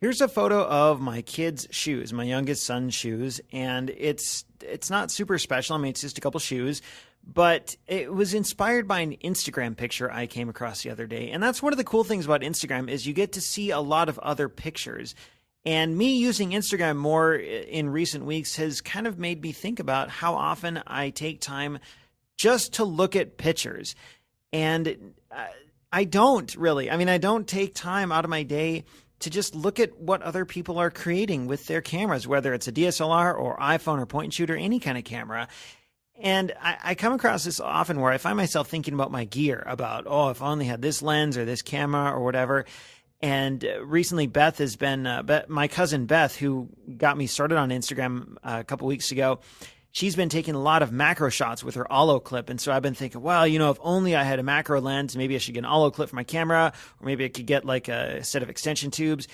Here's a photo of my kid's shoes, my youngest son's shoes, and it's not super special. I mean, it's just a couple shoes, but it was inspired by an Instagram picture I came across the other day. And that's one of the cool things about Instagram is you get to see a lot of other pictures. And me using Instagram more in recent weeks has kind of made me think about how often I take time just to look at pictures. And I don't really. I mean, I don't take time out of my day to just look at what other people are creating with their cameras, whether it's a DSLR or iPhone or point and shoot or any kind of camera. And I come across this often where I find myself thinking about my gear, about, oh, if I only had this lens or this camera or whatever. And recently Beth has been, my cousin Beth, who got me started on Instagram a couple weeks ago, she's been taking a lot of macro shots with her Allo clip. And so I've been thinking, well, if only I had a macro lens, maybe I should get an Allo clip for my camera, or maybe I could get like a set of extension tubes.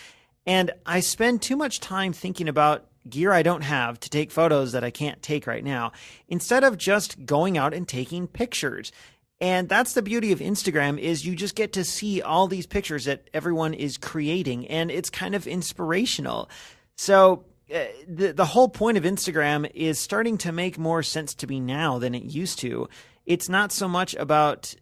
And I spend too much time thinking about gear I don't have to take photos that I can't take right now, instead of just going out and taking pictures. And that's the beauty of Instagram, is you just get to see all these pictures that everyone is creating, and it's kind of inspirational. So the whole point of Instagram is starting to make more sense to me now than it used to. It's not so much about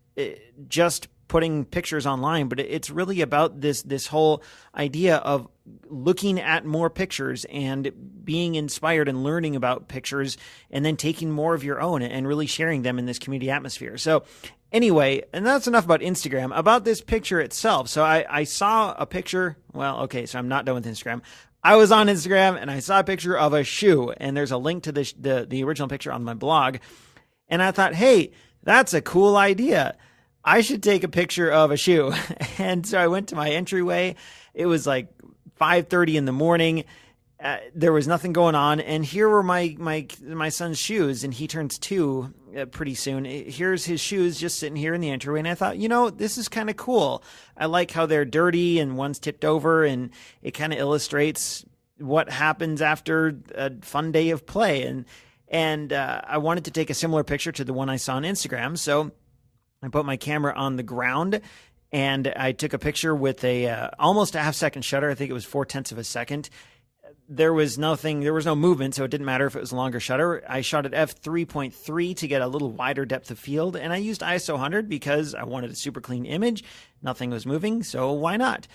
just putting pictures online, but it's really about this whole idea of looking at more pictures and being inspired and learning about pictures, and then taking more of your own and really sharing them in this community atmosphere. So anyway, and that's enough about Instagram. About this picture itself. So I saw a picture. Well, okay, so I'm not done with Instagram. I was on Instagram and I saw a picture of a shoe, and there's a link to the original picture on my blog. And I thought, hey, that's a cool idea. I should take a picture of a shoe. And so I went to my entryway. It was like 5:30 in the morning. There was nothing going on. And here were my son's shoes, and he turns 2 pretty soon. Here's his shoes just sitting here in the entryway. And I thought, this is kind of cool. I like how they're dirty and one's tipped over, and it kind of illustrates what happens after a fun day of play. And I wanted to take a similar picture to the one I saw on Instagram. So I put my camera on the ground, and I took a picture with almost a half-second shutter. I think it was 0.4 of a second. There was no movement, so it didn't matter if it was a longer shutter. I shot at f3.3 to get a little wider depth of field, and I used ISO 100 because I wanted a super clean image. Nothing was moving, so why not?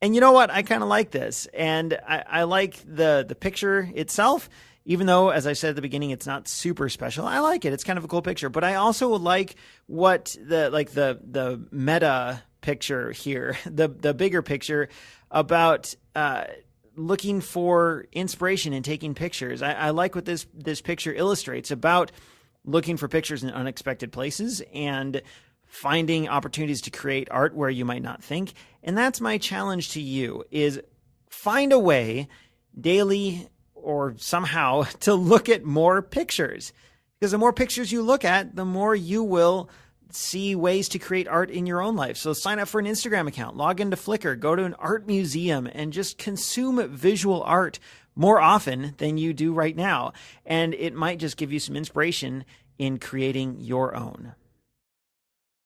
And you know what? I kind of like this, and I like the picture itself. Even though, as I said at the beginning, it's not super special, I like it. It's kind of a cool picture. But I also like what the meta picture here, the bigger picture about looking for inspiration and taking pictures. I like what this picture illustrates about looking for pictures in unexpected places and finding opportunities to create art where you might not think. And that's my challenge to you, is find a way daily or somehow to look at more pictures, because the more pictures you look at, the more you will see ways to create art in your own life. So sign up for an Instagram account, log into Flickr, go to an art museum, and just consume visual art more often than you do right now. And it might just give you some inspiration in creating your own.